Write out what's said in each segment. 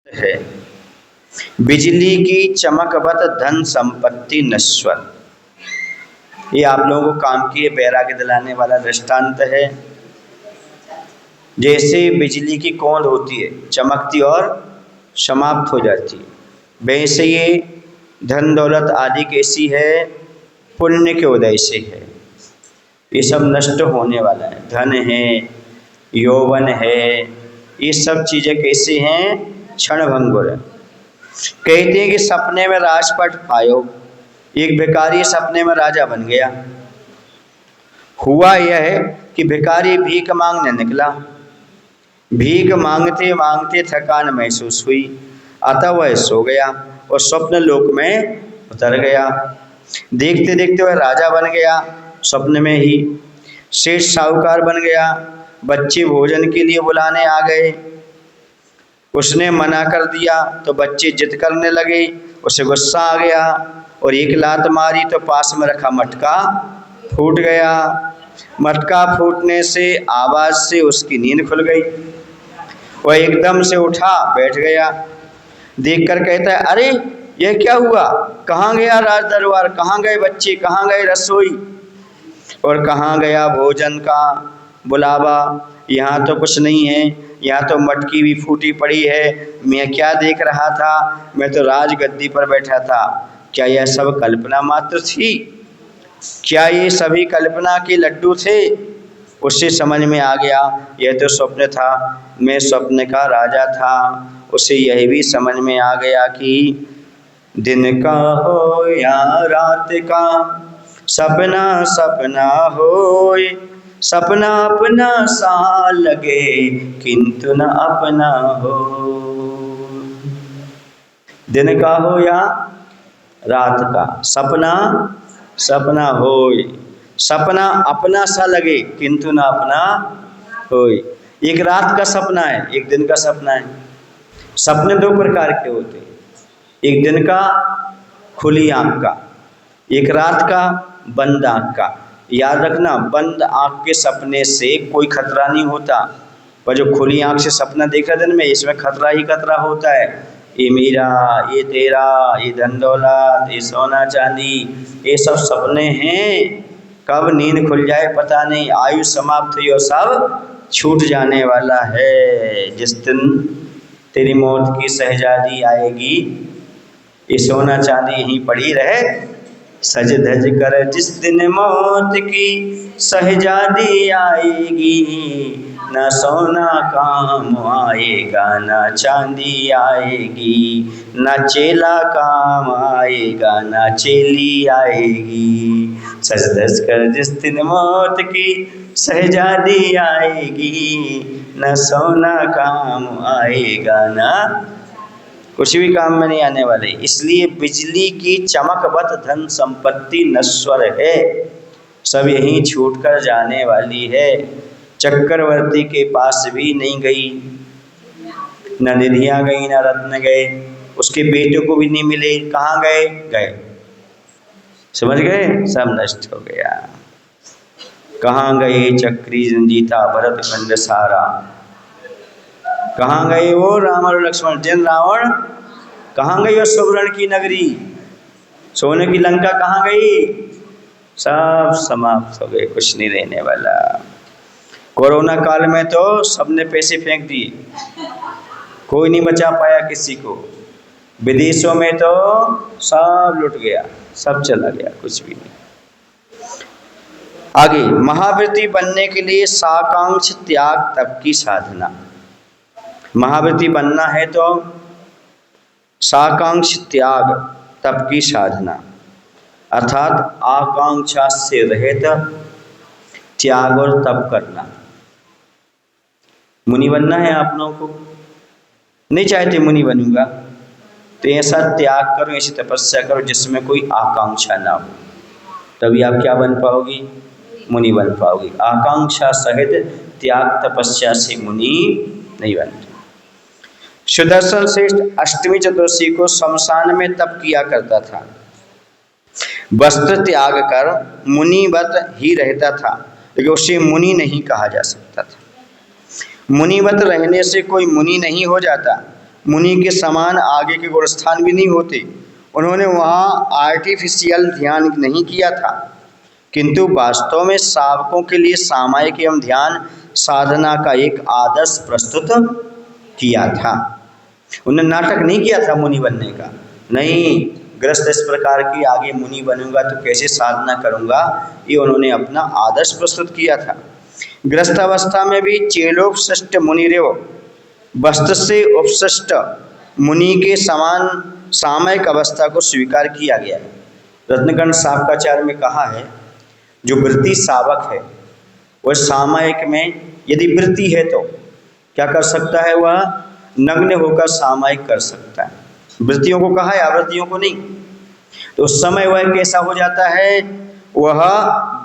है बिजली की चमकवत धन संपत्ति नश्वर। ये आप लोगों को काम की बैराग्य दिलाने वाला दृष्टांत है। जैसे बिजली की कौंध होती है, चमकती और समाप्त हो जाती है, वैसे ये धन दौलत आदि कैसी है, पुण्य के उदय से है। ये सब नष्ट होने वाला है। धन है, यौवन है, ये सब चीज़ें कैसे हैं, क्षण भंगुर है। कहते हैं कि सपने में राजपट आयो, एक भिखारी सपने में राजा बन गया। हुआ यह है कि भिखारी भीख मांगने निकला। भीख मांगते मांगते थकान महसूस हुई, अतः वह सो गया और स्वप्न लोक में उतर गया। देखते देखते वह राजा बन गया, स्वप्न में ही सेठ साहूकार बन गया। बच्चे भोजन के लिए बुलाने आ गए, उसने मना कर दिया तो बच्चे जिद करने लगे। उसे गुस्सा आ गया और एक लात मारी तो पास में रखा मटका फूट गया। मटका फूटने से आवाज़ से उसकी नींद खुल गई। वह एकदम से उठा बैठ गया। देखकर कहता है, अरे यह क्या हुआ, कहाँ गया राज दरबार, कहाँ गए बच्चे, कहाँ गए रसोई और कहाँ गया भोजन का बुलावा। यहाँ तो कुछ नहीं है, यहाँ तो मटकी भी फूटी पड़ी है। मैं क्या देख रहा था, मैं तो राजगद्दी पर बैठा था। क्या यह सब कल्पना मात्र थी, क्या ये सभी कल्पना के लड्डू थे। उससे समझ में आ गया यह तो स्वप्न था, मैं स्वप्न का राजा था। उसे यह भी समझ में आ गया कि दिन का हो या रात का, सपना सपना होए, सपना अपना सा लगे किंतु न अपना हो। दिन का हो या रात का, सपना सपना होए, सपना अपना सा लगे किंतु न अपना होए। एक रात का सपना है, एक दिन का सपना है। सपने दो प्रकार के होते हैं, एक दिन का खुली आंख का, एक रात का बंद आंख का। याद रखना, बंद आंख के सपने से कोई खतरा नहीं होता, पर जो खुली आंख से सपना देखा दिन में, इसमें खतरा ही खतरा होता है। ये मेरा, ये तेरा, ये धन दौलत, ये सोना चांदी, ये सब सपने हैं। कब नींद खुल जाए पता नहीं, आयु समाप्त हुई और सब छूट जाने वाला है। जिस दिन तेरी मौत की शहजादी आएगी, ये सोना चांदी यहीं पड़ी रहे, सज धज कर जिस दिन मौत की शहजादी आएगी, न सोना काम आएगा न चांदी आएगी, न चेला काम आएगा न चेली आएगी। सज धज कर जिस दिन मौत की शहजादी आएगी, न सोना काम आएगा न कुछ भी काम में नहीं आने वाले। इसलिए बिजली की चमकवत धन संपत्ति नश्वर है, सब यहीं छूट कर जाने वाली है। चक्रवर्ती के पास भी नहीं गई, न निधियाँ गई न रत्न गए, उसके बेटों को भी नहीं मिले। कहाँ गए, गए समझ गए, सब नष्ट हो गया। कहाँ गए चक्री जीता भरत खंड सारा, कहाँ गए वो राम और लक्ष्मण, जिन रावण कहाँ गई वो सुवर्ण की नगरी, सोने की लंका कहाँ गई, सब समाप्त हो गए, कुछ नहीं रहने वाला। कोरोना काल में तो सबने पैसे फेंक दिए, कोई नहीं बचा पाया किसी को। विदेशों में तो सब लुट गया, सब चला गया, कुछ भी नहीं। आगे, महाव्रती बनने के लिए साकांक्ष त्याग तप की साधना। महाव्रती बनना है तो साकांक्ष त्याग तप की साधना, अर्थात आकांक्षा से रहित त्याग और तप करना। मुनि बनना है आप लोगों को, नहीं चाहते मुनि बनूंगा तो ऐसा त्याग करो, ऐसी तपस्या करो जिसमें कोई आकांक्षा ना हो, तभी आप क्या बन पाओगी, मुनि बन पाओगी। आकांक्षा सहित त्याग तपस्या से मुनि नहीं बनते। सुदर्शन श्रेष्ठ अष्टमी चतुर्दशी को शमशान में तप किया करता था, वस्त्र त्याग कर मुनिवत ही रहता था, लेकिन उसे मुनि नहीं कहा जा सकता था। मुनिवत रहने से कोई मुनि नहीं हो जाता, मुनि के समान आगे के गुणस्थान भी नहीं होते। उन्होंने वहाँ आर्टिफिशियल ध्यान नहीं किया था, किंतु वास्तव में सावकों के लिए सामायिक एवं ध्यान साधना का एक आदर्श प्रस्तुत किया था। उन्होंने नाटक नहीं किया था मुनि बनने का, नहीं, गृहस्थ इस प्रकार की आगे मुनि बनूंगा तो कैसे साधना करूंगा, ये उन्होंने अपना आदर्श प्रस्तुत किया था। गृहस्थ अवस्था में भी चेलोपशिष्ट मुनिरेव वस्तु से उपशिष्ट मुनि के समान सामयिक अवस्था को स्वीकार किया गया है। रत्नकंठ शावकाचार्य में कहा है, जो वृत्ति सावक है वह सामयिक में यदि वृत्ति है तो क्या कर सकता है, वह नग्न होकर सामयिक कर सकता है। वृत्तियों को कहा है, आवृत्तियों को नहीं। तो उस समय वह कैसा हो जाता है, वह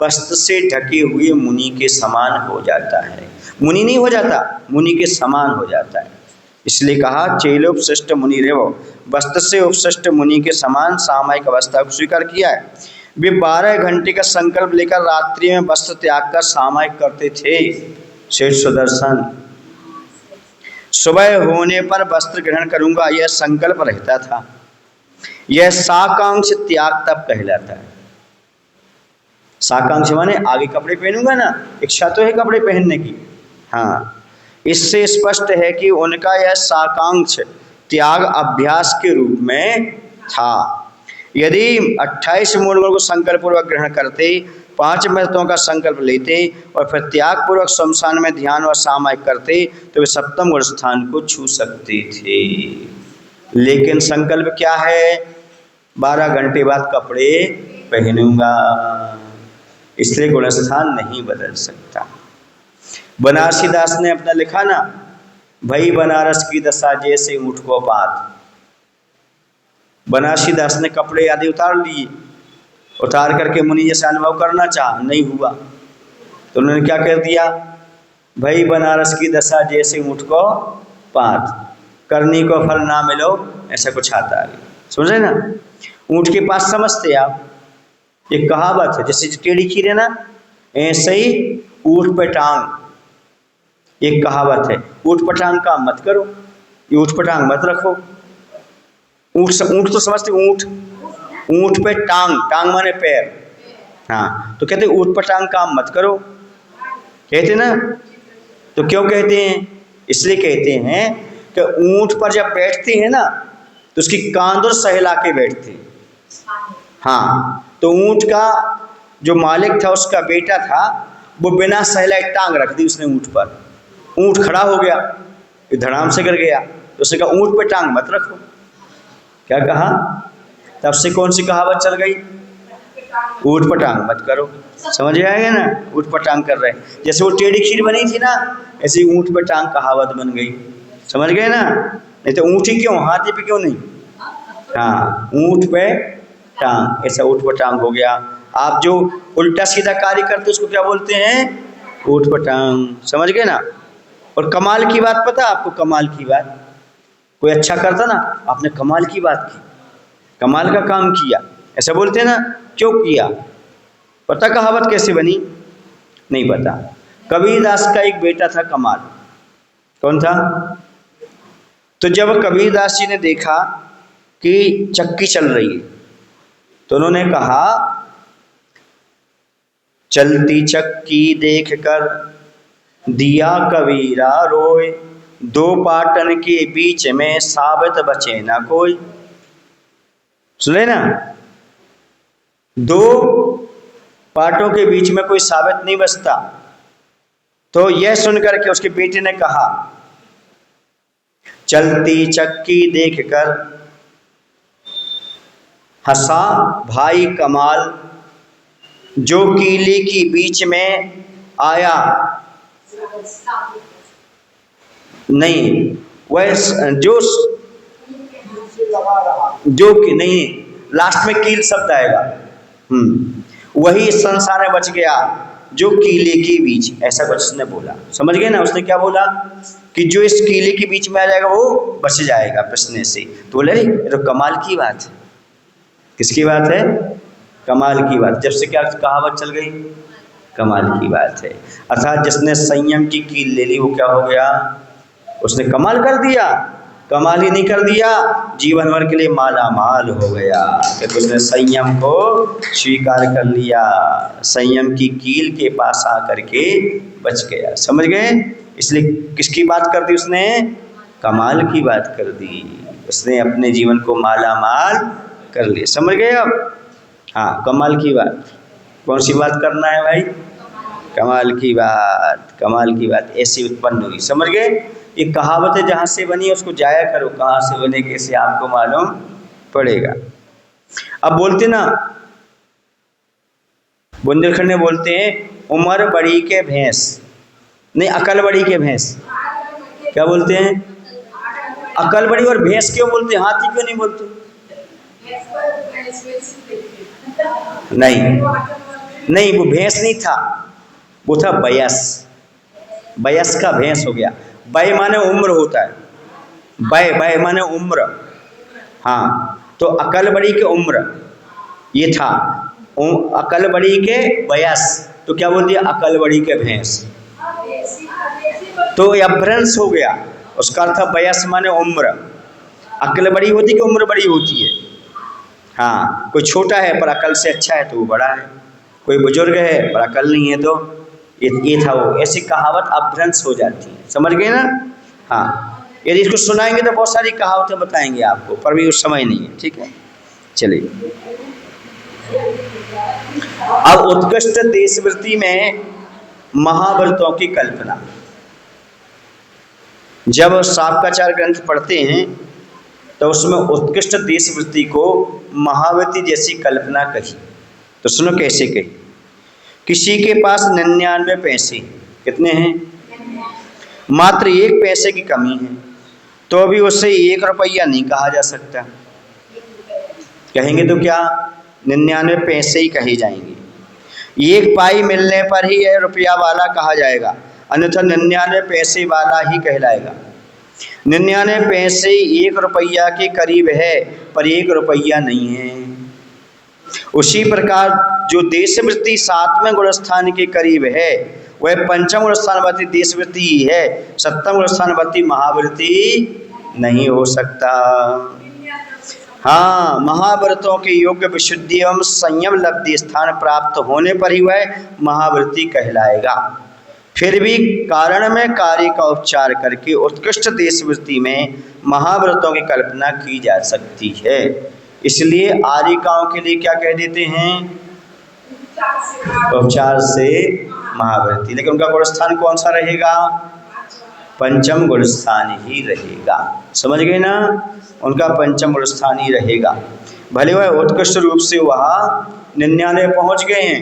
वस्त्र से ढके हुए मुनि के समान हो जाता है। मुनि नहीं हो जाता, मुनि के समान हो जाता है। इसलिए कहा चैलोपशिष्ट मुनि रेव, वस्त्र से उपशिष्ट मुनि के समान सामयिक अवस्था को स्वीकार किया है। वे 12 घंटे का संकल्प लेकर रात्रि में वस्त्र त्याग कर सामयिक करते थे। शेष सुदर्शन सुबह होने पर वस्त्र ग्रहण करूंगा, यह संकल्प रहता था। यह साकांक्ष त्याग तब कहलाता है। साकांक्ष माने आगे कपड़े पहनूंगा ना, इच्छा तो है कपड़े पहनने की, हाँ। इससे स्पष्ट है कि उनका यह साकांक्ष त्याग अभ्यास के रूप में था। यदि 28 मूलगुण को संकल्प पूर्वक ग्रहण करते, 5 महत्वों का संकल्प लेते और फिर त्याग पूर्वक शमशान में ध्यान और सामयिक करते तो वे सप्तम गुण स्थान को छू सकते थे। लेकिन संकल्प क्या है, 12 घंटे बाद कपड़े पहनूंगा, इसलिए गुण स्थान नहीं बदल सकता। बनारसी दास ने अपना लिखा ना, भई बनारस की दशा जैसे ऊँट को पात। बनारसी दास ने कपड़े आदि उतार लिए, उतार करके मुनि जैसे अनुभव करना चाहा, नहीं हुआ तो उन्होंने क्या कर दिया, भई बनारस की दशा जैसे ऊँट को पात, करनी को फल ना मिलो, ऐसा कुछ आता है। समझे ना, ऊँट के पास समझते आप, एक कहावत है, जैसे टेढ़ी खीर है ना, ऐसे ही ऊँट पे टांग, एक कहावत है, ऊँट पर टांग काम मत करो, ये ऊँट पर टांग मत रखो। ऊँट तो समझते, ऊँट, ऊँट पे टांग, टांग माने पैर, हाँ, तो कहते ऊँट पर टांग काम मत करो, कहते ना। तो क्यों कहते हैं, इसलिए कहते हैं कि ऊँट पर जब बैठते हैं ना तो उसकी कांधर सहला के बैठते, हाँ। तो ऊँट का जो मालिक था, उसका बेटा था, वो बिना सहलाए टांग रख दी उसने ऊँट पर, ऊँट खड़ा हो गया, धड़ाम से गिर गया, तो उसने कहा ऊँट पे टांग मत रखो। क्या कहा, तब से कौन सी कहावत चल गई, ऊँट पर टांग मत करो। समझ आएगा ना, ऊँट पर टांग कर रहे हैं, जैसे वो टेढ़ी खीर बनी थी ना, ऐसे ऊँट पर टांग कहावत बन गई। समझ गए ना, नहीं तो ऊँट ही क्यों, हाथी पे क्यों नहीं, हाँ, ऊँट पे टांग, ऐसा ऊँट पर टांग हो गया। आप जो उल्टा सीधा कार्य करते उसको क्या बोलते हैं, ऊँट पर टांग। समझ गए ना। और कमाल की बात पता आपको, कमाल की बात, कोई अच्छा करता ना, आपने कमाल की बात की, कमाल का काम किया, ऐसा बोलते हैं ना, क्यों किया, पता कहावत कैसे बनी, नहीं पता। कबीरदास का एक बेटा था कमाल, कौन था, तो जब कबीरदास जी ने देखा कि चक्की चल रही है तो उन्होंने कहा, चलती चक्की देख कर दिया कबीरा रोए, 2 पाटन के बीच में साबित बचे ना कोई। सुने ना, 2 पाटों के बीच में कोई साबित नहीं बचता। तो यह सुनकर के उसके बेटे ने कहा, चलती चक्की देखकर हंसा भाई कमाल, जो कीले की बीच में आया नहीं, वह जो कि नहीं, लास्ट में कील शब्द आएगा, वही इस संसार में बच गया जो कीले के बीच, ऐसा कुछ उसने बोला। समझ गए ना, उसने क्या बोला कि जो इस कीले के बीच में आ जाएगा वो बच जाएगा प्रश्न से। तो बोले ये तो कमाल की बात है। किसकी बात है, कमाल की बात। जब से क्या कहावत चल गई, कमाल की बात है। अर्थात जिसने संयम की कील ले ली वो क्या हो गया, उसने कमाल कर दिया। कमाल ही नहीं कर दिया, जीवन भर के लिए माला माल हो गया, क्योंकि उसने संयम को स्वीकार कर लिया, संयम की कील के पास आकर के बच गया। समझ गए? इसलिए किसकी बात कर दी उसने? कमाल की बात कर दी। उसने अपने जीवन को माला माल कर लिया। समझ गए अब? हाँ, कमाल की बात। कौन सी बात करना है भाई? कमाल की बात। कमाल की बात ऐसी उत्पन्न हुई। समझ गए? ये कहावत है, जहाँ से बनी है उसको जाया करो, कहाँ से बने कैसे आपको मालूम पड़ेगा। अब बोलते ना, बुंदेलखंड में बोलते हैं, उम्र बड़ी के भैंस, नहीं अकल बड़ी के भैंस। क्या बोलते हैं? अकल बड़ी। और भैंस क्यों बोलते हैं, हाथी क्यों नहीं बोलते? नहीं नहीं, वो भैंस नहीं था, वो था बयस। बयस का भैंस हो गया। बय माने उम्र होता है, बय बय माने उम्र। हाँ, तो अकल बड़ी के उम्र ये था, अकल बड़ी के बयस, तो क्या बोल दिया? अकल बड़ी के भैंस। तो यह अपभ्रंश हो गया। उसका अर्थ बयस माने उम्र। अकल बड़ी होती कि उम्र बड़ी होती है? हाँ, कोई छोटा है पर अकल से अच्छा है तो वो बड़ा है, कोई बुजुर्ग है पर अकल नहीं है तो ये था वो। ऐसी कहावत अपभ्रंश हो जाती है। समझ गए ना? हाँ, यदि इसको सुनाएंगे तो बहुत सारी कहावतें बताएंगे आपको, पर भी उस समय नहीं है। ठीक है, चलिए। अब उत्कृष्ट देशवृत्ति में महाव्रतों की कल्पना। जब साबकाचार ग्रंथ पढ़ते हैं तो उसमें उत्कृष्ट देशवृत्ति को महाव्रती जैसी कल्पना कही। तो सुनो कैसे कही। किसी के पास 99 पैसे, कितने हैं? मात्र 1 पैसे की कमी है, तो भी उसे 1 रुपया नहीं कहा जा सकता। कहेंगे तो क्या? 99 पैसे ही कहे जाएंगे। 1 पाई मिलने पर ही 1 रुपया वाला कहा जाएगा, अन्यथा 99 पैसे वाला ही कहलाएगा। 99 पैसे 1 रुपया के करीब है, पर 1 रुपया नहीं है। उसी प्रकार जो देशवृत्ति 7वें गुणस्थान के करीब है, वह 5वें गुणस्थानवर्ती देशवृत्ति ही है, 7वें गुणस्थानवर्ती महाव्रती नहीं हो सकता। हाँ, महाव्रतों के योग्य विशुद्धि एवं संयम लब्धि स्थान प्राप्त होने पर ही वह महाव्रती कहलाएगा। फिर भी कारण में कार्य का उपचार करके उत्कृष्ट देशवृत्ति में महाव्रतों की कल्पना की जा सकती है। इसलिए आर्यिकाओं के लिए क्या कह देते हैं? उपचार से महाव्रती। लेकिन उनका गुणस्थान कौन सा रहेगा? 5म गुणस्थान ही रहेगा। समझ गए ना? उनका 5म गुणस्थान ही रहेगा। भले वह उत्कृष्ट रूप से वहाँ 99 पहुँच गए हैं,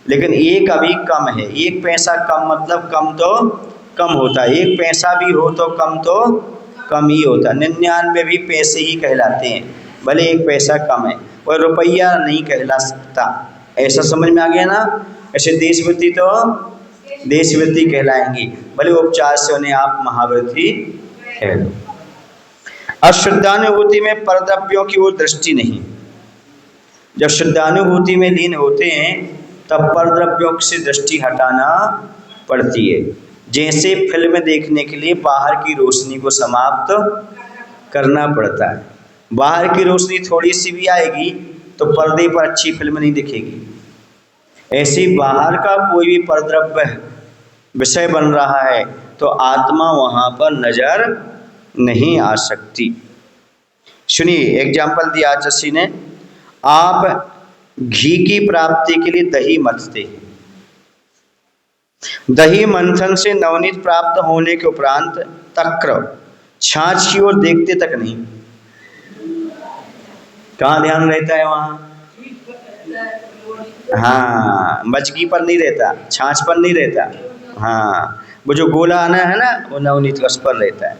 लेकिन 1 अभी कम है। 1 पैसा कम मतलब कम तो कम होता है, 1 पैसा भी हो तो कम ही होता है। 99 भी पैसे ही कहलाते हैं, भले 1 पैसा कम है, वह रुपया नहीं कहला सकता। ऐसा समझ में आ गया ना? ऐसे देशवृत्ति तो देशवृत्ति कहलाएंगी, भले उपचार से उन्हें आप महाव्रती कह लो। अब शुद्धानुभूति में परद्रव्यों की ओर दृष्टि नहीं। जब शुद्धानुभूति में लीन होते हैं तब परद्रव्यों से दृष्टि हटाना पड़ती है। जैसे फिल्म देखने के लिए बाहर की रोशनी को समाप्त करना पड़ता है। बाहर की रोशनी थोड़ी सी भी आएगी तो पर्दे पर अच्छी फिल्म नहीं दिखेगी। ऐसे बाहर का कोई भी परद्रव्य विषय बन रहा है तो आत्मा वहाँ पर नजर नहीं आ सकती। सुनिए, एग्जाम्पल दिया आचार्य ने। आप घी की प्राप्ति के लिए दही मथते हैं। दही मंथन से नवनीत प्राप्त होने के उपरांत तक्र छाछ की ओर देखते तक नहीं। कहाँ ध्यान रहता है? वहाँ हाँ, मजगी पर नहीं रहता, छाछ पर नहीं रहता। हाँ, वो जो गोला आना है ना, वो नवनीत रस पर रहता है,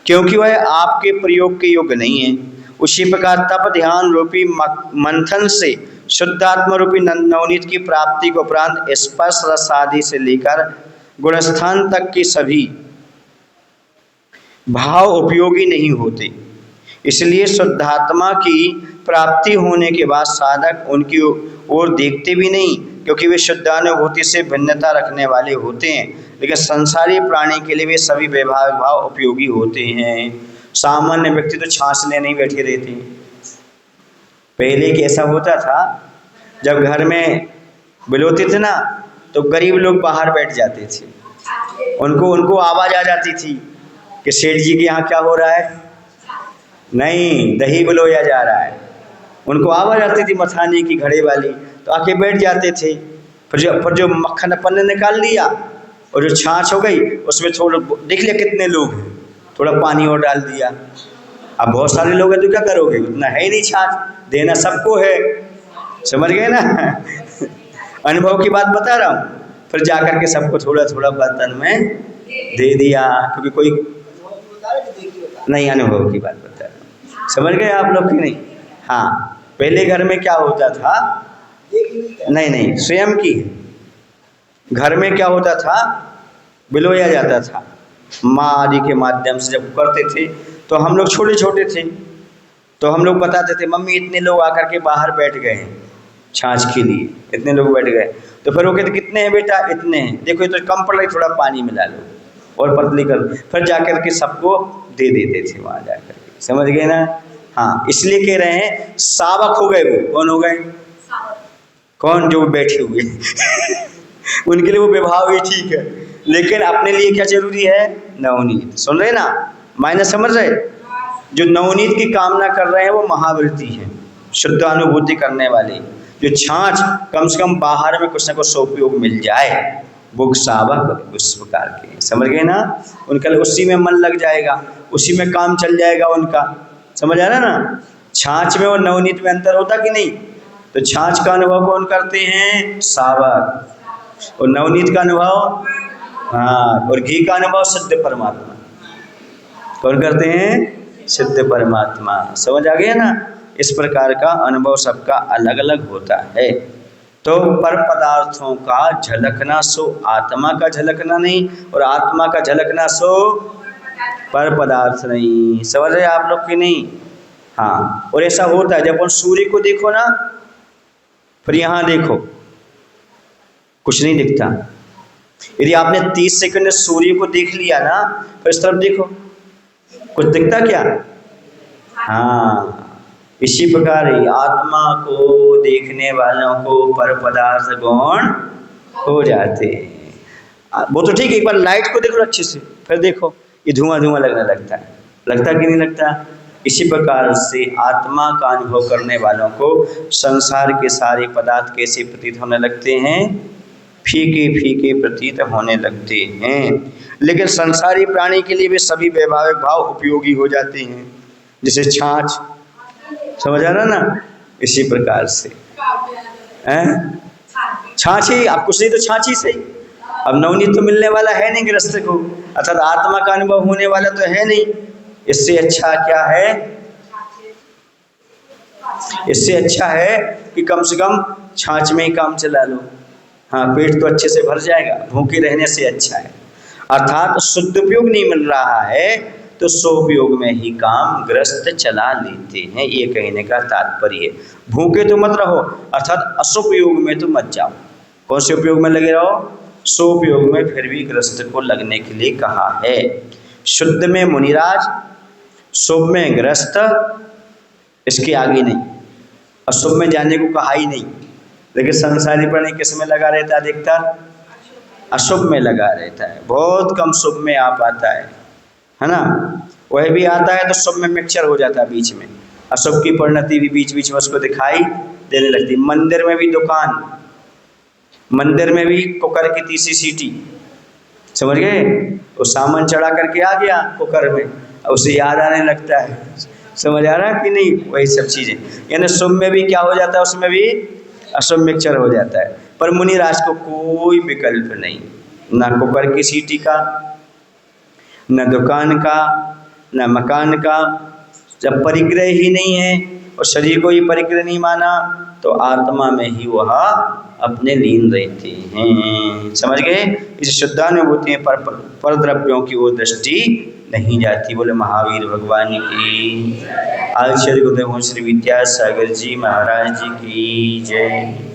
क्योंकि वह आपके प्रयोग के योग्य नहीं है। उसी प्रकार तप ध्यान रूपी मंथन से शुद्धात्म रूपी नवनीत की प्राप्ति के उपरांत स्पर्श रस आदि से लेकर गुणस्थान तक के सभी भाव उपयोगी नहीं होते। इसलिए शुद्धात्मा की प्राप्ति होने के बाद साधक उनकी ओर देखते भी नहीं, क्योंकि वे शुद्धानुभूति से भिन्नता रखने वाले होते हैं। लेकिन संसारी प्राणी के लिए वे सभी वैभाविक भाव उपयोगी होते हैं। सामान्य व्यक्ति तो छाछ लेने ही बैठे रहते हैं। पहले कैसा होता था, जब घर में बिलोते थे ना तो गरीब लोग बाहर बैठ जाते थे, उनको आवाज़ आ जाती थी कि सेठ जी के यहाँ क्या हो रहा है, नहीं दही बिलोया जा रहा है। उनको आवाज़ आती थी मथानी की घड़े वाली, तो आके बैठ जाते थे। फिर जो मक्खन अपन ने निकाल लिया और जो छाछ हो गई उसमें थोड़ा देख लिया कितने लोग हैं, थोड़ा पानी और डाल दिया। अब बहुत सारे लोग हैं तो क्या करोगे, उतना है ही नहीं छाछ, देना सबको है, समझ गए ना। अनुभव की बात बता रहा हूँ। फिर जाकर के सबको थोड़ा थोड़ा बर्तन में दे दिया, क्योंकि कोई नहीं, अनुभव की बात बता रहा हूँ, समझ गए आप लोग कि नहीं। हाँ, पहले घर में क्या होता था, नहीं स्वयं की घर में क्या होता था, बिलोया जाता था माँ आदि के माध्यम से। जब करते थे तो हम लोग छोटे छोटे थे, तो हम लोग बताते थे मम्मी इतने लोग आकर के बाहर बैठ गए हैं छाछ के लिए, इतने लोग बैठ गए। तो फिर वो कहते कितने हैं बेटा, इतने हैं, देखो ये तो कम पड़ रही, थोड़ा पानी मिला लो और पतली कर। फिर जाकर के सबको दे देते थे वहाँ जाकर के, समझ गए ना। हाँ, इसलिए कह रहे हैं सावक हो गए। वो कौन हो गए, कौन, जो बैठे हुए उनके लिए वो विभाव ही ठीक है, लेकिन अपने लिए क्या जरूरी है, नवनीत। सुन रहे ना, मायने समझ रहे। जो नवनीत की कामना कर रहे हैं वो महावृत्ति है, शुद्ध अनुभूति करने वाले। जो छाछ कम से कम बाहर में कुछ ना कुछ उपयोग मिल जाए, वो सावक उस प्रकार के, समझ गए ना। उनका उसी में मन लग जाएगा, उसी में काम चल जाएगा उनका, समझ आ रहा ना। छाछ में और नवनीत में अंतर होता कि नहीं। तो छाछ का अनुभव कौन करते हैं, सावक, और नवनीत का अनुभव, हाँ, और घी का अनुभव सिद्ध परमात्मा। कौन करते हैं, सिद्ध परमात्मा। समझ आ गया ना। इस प्रकार का अनुभव सबका अलग अलग होता है। तो पर पदार्थों का झलकना सो आत्मा का झलकना नहीं, और आत्मा का झलकना सो पर पदार्थ नहीं। समझ रहे आप लोग कि नहीं। हाँ, और ऐसा होता है जब अपन सूर्य को देखो ना, फिर यहाँ देखो कुछ नहीं दिखता। यदि आपने 30 सेकंड सूर्य को देख लिया ना, फिर इस तरफ देखो कुछ दिखता क्या। हाँ, इसी प्रकार ही आत्मा को देखने वालों को पर पदार्थ गौण हो जाते हैं। वो तो ठीक है, एक बार लाइट को देख लो अच्छे से, फिर देखो ये धुआं धुआं लगने लगता है, लगता कि नहीं लगता। इसी प्रकार से आत्मा का अनुभव करने वालों को संसार के सारे पदार्थ कैसे प्रतीत होने लगते हैं, फीके फीके प्रतीत होने लगते हैं। लेकिन संसारी प्राणी के लिए भी सभी वैभाविक भाव उपयोगी हो जाते हैं, जैसे छाछ, समझ आ रहा ना। इसी प्रकार से छाछ ही, आप कुछ नहीं तो छाछ ही सही। अब नवनीत तो मिलने वाला है नहीं गृहस्थ को, अर्थात आत्मा का अनुभव होने वाला तो है नहीं। इससे अच्छा क्या है, इससे अच्छा है कि कम से कम छाछ में ही काम चला लो। हाँ, पेट तो अच्छे से भर जाएगा, भूखे रहने से अच्छा है। अर्थात शुद्ध उपयोग नहीं मिल रहा है तो सोपयोग में ही काम ग्रस्त चला लेते हैं, ये कहने का तात्पर्य। भूखे तो मत रहो, अर्थात असुपयोग में तो मत जाओ। कौन से उपयोग में लगे रहो, सोपयोग में फिर भी ग्रस्त को लगने के लिए कहा है। शुद्ध में मुनिराज, शुभ में ग्रस्त, इसके आगे नहीं। अशुभ में जाने को कहा ही नहीं। लेकिन संसारी प्राणी किस में लगा रहता है, अधिकतर अशुभ में लगा रहता है, बहुत कम शुभ में आ पाता है ना। वह भी आता है तो शुभ में मिक्सचर हो जाता है बीच में, अशुभ की परिणति भी बीच बीच में उसको दिखाई देने लगती। मंदिर में भी दुकान, मंदिर में भी कुकर की तीसरी सीटी, समझ गए, वो सामान चढ़ा करके आ गया कुकर में, उसे याद आने लगता है। समझ आ रहा कि नहीं, वही सब चीज़ें। यानी शुभ में भी क्या हो जाता है, उसमें भी अशुभ मिक्सचर हो जाता है। पर मुनिराज को कोई विकल्प नहीं, ना कुकर की सीटी का, न दुकान का, न मकान का। जब परिग्रह ही नहीं है और शरीर को ही परिग्रह नहीं माना तो आत्मा में ही वह अपने लीन रहते हैं। समझ गए। इस शुद्धानुभूति में पर द्रव्यों की वो दृष्टि नहीं जाती। बोले महावीर भगवान की। आचार्य गुरुदेव श्री विद्यासागर जी महाराज जी की जय।